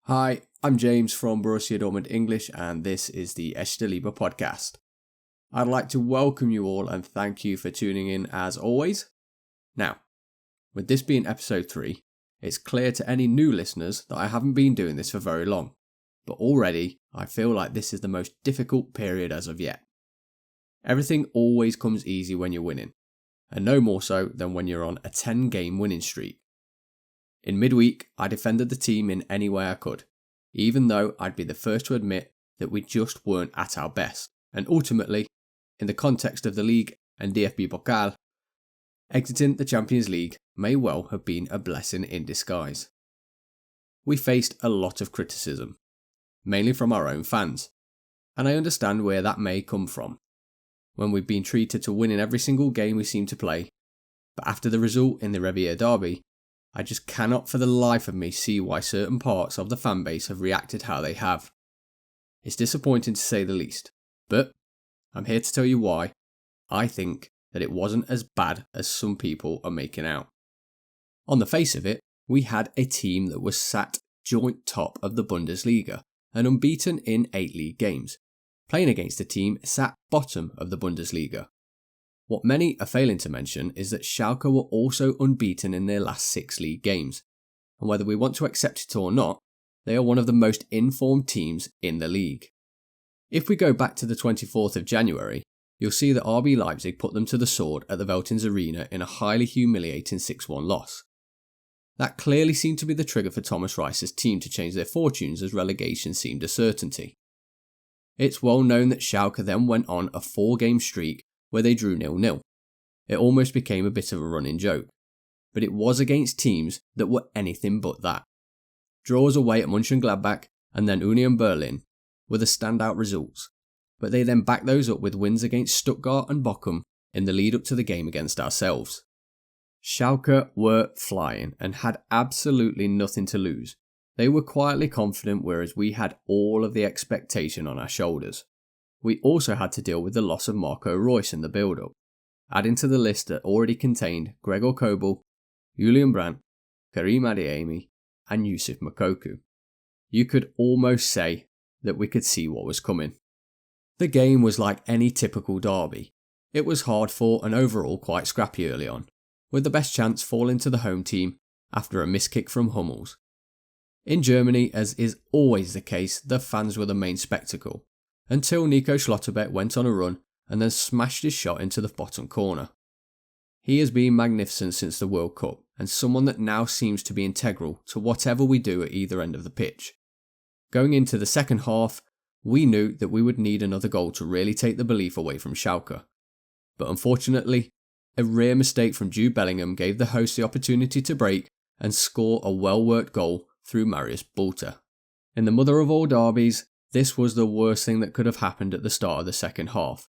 Hi, I'm James from Borussia Dortmund English, and this is the Echte Liebe podcast. I'd like to welcome you all and thank you for tuning in as always. Now, with this being episode 3, it's clear to any new listeners that I haven't been doing this for very long, but already I feel like this is the most difficult period as of yet. Everything always comes easy when you're winning, and no more so than when you're on a 10-game winning streak. In midweek, I defended the team in any way I could, even though I'd be the first to admit that we just weren't at our best, and ultimately, in the context of the league and DFB Pokal, exiting the Champions League may well have been a blessing in disguise. We faced a lot of criticism, mainly from our own fans, and I understand where that may come from, when we've been treated to winning every single game we seem to play, but after the result in the Revierderby, I just cannot for the life of me see why certain parts of the fanbase have reacted how they have. It's disappointing to say the least, but I'm here to tell you why I think that it wasn't as bad as some people are making out. On the face of it, we had a team that was sat joint top of the Bundesliga and unbeaten in 8 league games, playing against a team sat bottom of the Bundesliga. What many are failing to mention is that Schalke were also unbeaten in their last 6 league games, and whether we want to accept it or not, they are one of the most informed teams in the league. If we go back to the 24th of January, you'll see that RB Leipzig put them to the sword at the Veltins Arena in a highly humiliating 6-1 loss. That clearly seemed to be the trigger for Thomas Reis's team to change their fortunes as relegation seemed a certainty. It's well known that Schalke then went on a 4-game streak where they drew 0-0. It almost became a bit of a running joke, but it was against teams that were anything but that. Draws away at Mönchengladbach and then Union Berlin were the standout results, but they then backed those up with wins against Stuttgart and Bochum in the lead up to the game against ourselves. Schalke were flying and had absolutely nothing to lose. They were quietly confident, whereas we had all of the expectation on our shoulders. We also had to deal with the loss of Marco Reus in the build-up, adding to the list that already contained Gregor Kobel, Julian Brandt, Karim Adeyemi and Yusuf Moukoko. You could almost say that we could see what was coming. The game was like any typical derby. It was hard fought and overall quite scrappy early on, with the best chance falling to the home team after a miss kick from Hummels. In Germany, as is always the case, the fans were the main spectacle, until Nico Schlotterbeck went on a run and then smashed his shot into the bottom corner. He has been magnificent since the World Cup and someone that now seems to be integral to whatever we do at either end of the pitch. Going into the second half, we knew that we would need another goal to really take the belief away from Schalke. But unfortunately, a rare mistake from Jude Bellingham gave the hosts the opportunity to break and score a well-worked goal through Marius Bülter. In the mother of all derbies, this was the worst thing that could have happened at the start of the second half,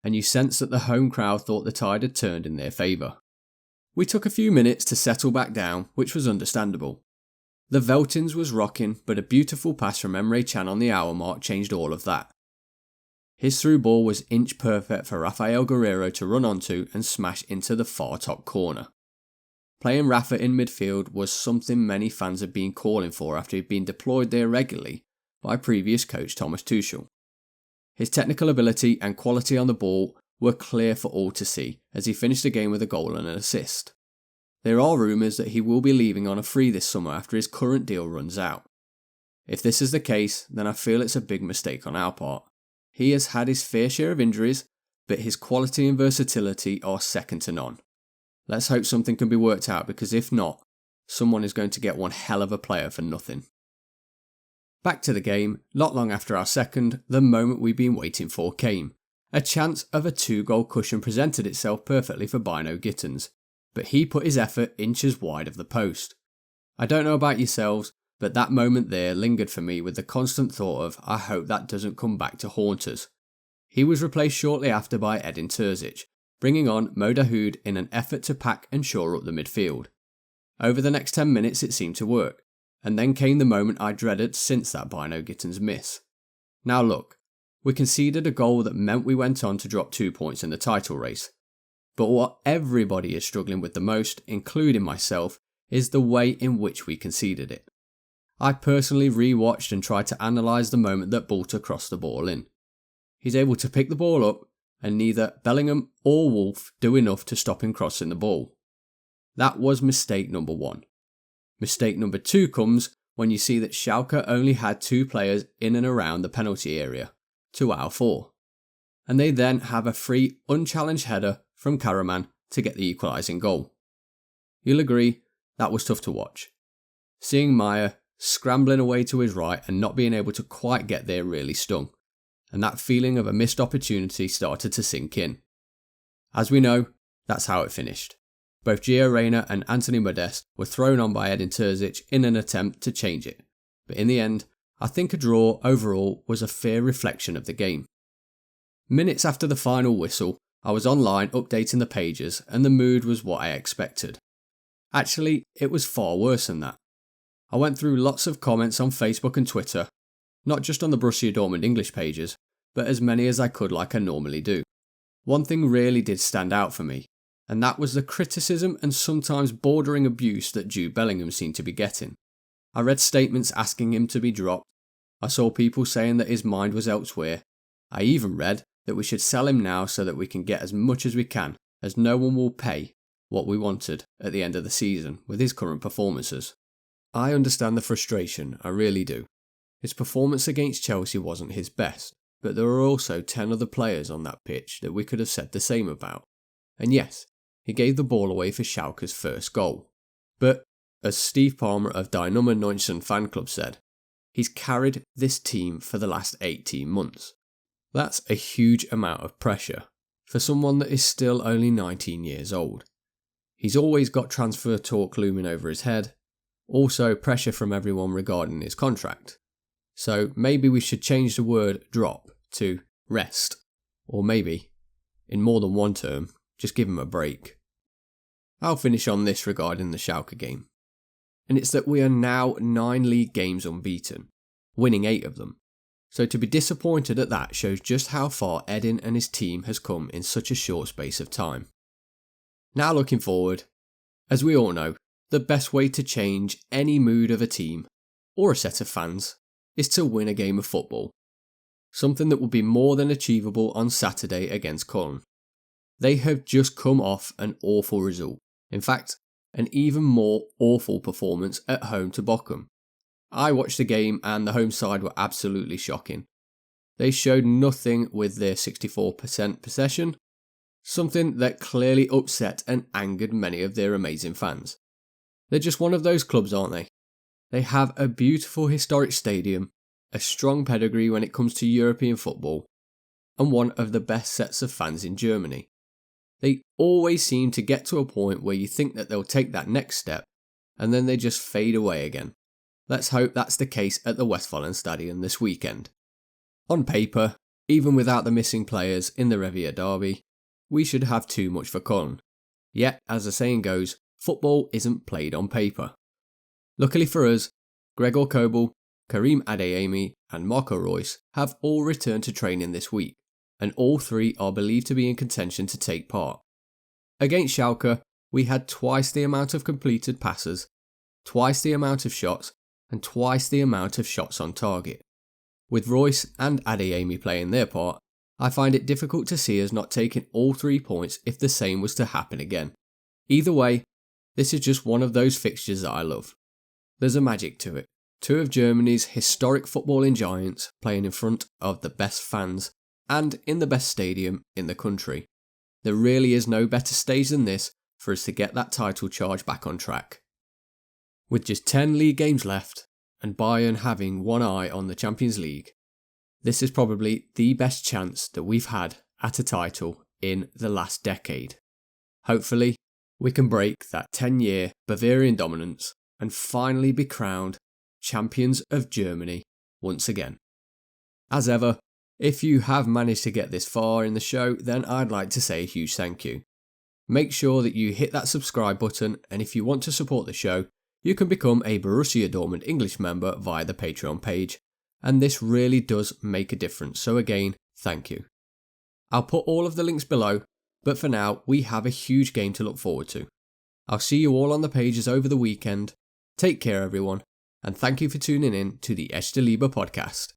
and you sense that the home crowd thought the tide had turned in their favour. We took a few minutes to settle back down, which was understandable. The Veltins was rocking, but a beautiful pass from Emre Can on the hour mark changed all of that. His through ball was inch perfect for Rafael Guerreiro to run onto and smash into the far top corner. Playing Rafa in midfield was something many fans had been calling for after he'd been deployed there regularly by previous coach Thomas Tuchel. His technical ability and quality on the ball were clear for all to see as he finished the game with a goal and an assist. There are rumours that he will be leaving on a free this summer after his current deal runs out. If this is the case, then I feel it's a big mistake on our part. He has had his fair share of injuries, but his quality and versatility are second to none. Let's hope something can be worked out, because if not, someone is going to get one hell of a player for nothing. Back to the game, not long after our second, the moment we've been waiting for came. A chance of a 2-goal cushion presented itself perfectly for Bino Gittens, but he put his effort inches wide of the post. I don't know about yourselves, but that moment there lingered for me with the constant thought of, I hope that doesn't come back to haunt us. He was replaced shortly after by Edin Terzic, bringing on Mo Dahoud in an effort to pack and shore up the midfield. Over the next 10 minutes it seemed to work, and then came the moment I dreaded since that Bino Gittens miss. Now look, we conceded a goal that meant we went on to drop 2 points in the title race. But what everybody is struggling with the most, including myself, is the way in which we conceded it. I personally re-watched and tried to analyse the moment that Bolter crossed the ball in. He's able to pick the ball up, and neither Bellingham or Wolf do enough to stop him crossing the ball. That was mistake number 1. Mistake number 2 comes when you see that Schalke only had 2 players in and around the penalty area, 2 out of 4. And they then have a free, unchallenged header from Karaman to get the equalising goal. You'll agree, that was tough to watch. Seeing Meyer scrambling away to his right and not being able to quite get there really stung, and that feeling of a missed opportunity started to sink in. As we know, that's how it finished. Both Gio Reyna and Anthony Modeste were thrown on by Edin Terzic in an attempt to change it, but in the end, I think a draw overall was a fair reflection of the game. Minutes after the final whistle, I was online updating the pages and the mood was what I expected. Actually, it was far worse than that. I went through lots of comments on Facebook and Twitter, not just on the Borussia Dortmund English pages, but as many as I could like I normally do. One thing really did stand out for me, and that was the criticism and sometimes bordering abuse that Jude Bellingham seemed to be getting. I read statements asking him to be dropped. I saw people saying that his mind was elsewhere. I even read that we should sell him now so that we can get as much as we can, as no one will pay what we wanted at the end of the season with his current performances. I understand the frustration, I really do. His performance against Chelsea wasn't his best, but there were also 10 other players on that pitch that we could have said the same about. And yes, he gave the ball away for Schalke's first goal. But, as Steve Palmer of Dynamo 19 fan club said, he's carried this team for the last 18 months. That's a huge amount of pressure for someone that is still only 19 years old. He's always got transfer talk looming over his head, also pressure from everyone regarding his contract. So maybe we should change the word drop to rest, or maybe, in more than one term, just give him a break. I'll finish on this regarding the Schalke game, and it's that we are now 9 league games unbeaten, winning 8 of them. So to be disappointed at that shows just how far Edin and his team has come in such a short space of time. Now looking forward, as we all know, the best way to change any mood of a team, or a set of fans, is to win a game of football. Something that will be more than achievable on Saturday against Köln. They have just come off an awful result. In fact, an even more awful performance at home to Bochum. I watched the game and the home side were absolutely shocking. They showed nothing with their 64% possession, something that clearly upset and angered many of their amazing fans. They're just one of those clubs, aren't they? They have a beautiful historic stadium, a strong pedigree when it comes to European football, and one of the best sets of fans in Germany. They always seem to get to a point where you think that they'll take that next step, and then they just fade away again. Let's hope that's the case at the Westfalenstadion this weekend. On paper, even without the missing players in the Revierderby, we should have too much for Köln. Yet, as the saying goes, football isn't played on paper. Luckily for us, Gregor Kobel, Karim Adeyemi and Marco Reus have all returned to training this week, and all 3 are believed to be in contention to take part. Against Schalke, we had twice the amount of completed passes, twice the amount of shots, and twice the amount of shots on target. With Reus and Adeyemi playing their part, I find it difficult to see us not taking all 3 points if the same was to happen again. Either way, this is just one of those fixtures that I love. There's a magic to it. 2 of Germany's historic footballing giants playing in front of the best fans and in the best stadium in the country. There really is no better stage than this for us to get that title charge back on track. With just 10 league games left and Bayern having one eye on the Champions League, this is probably the best chance that we've had at a title in the last decade. Hopefully, we can break that 10-year Bavarian dominance and finally be crowned champions of Germany once again. As ever, if you have managed to get this far in the show, then I'd like to say a huge thank you. Make sure that you hit that subscribe button, and if you want to support the show, you can become a Borussia Dortmund English member via the Patreon page, and this really does make a difference, so again, thank you. I'll put all of the links below, but for now, we have a huge game to look forward to. I'll see you all on the pages over the weekend. Take care everyone, and thank you for tuning in to the Echte Liebe podcast.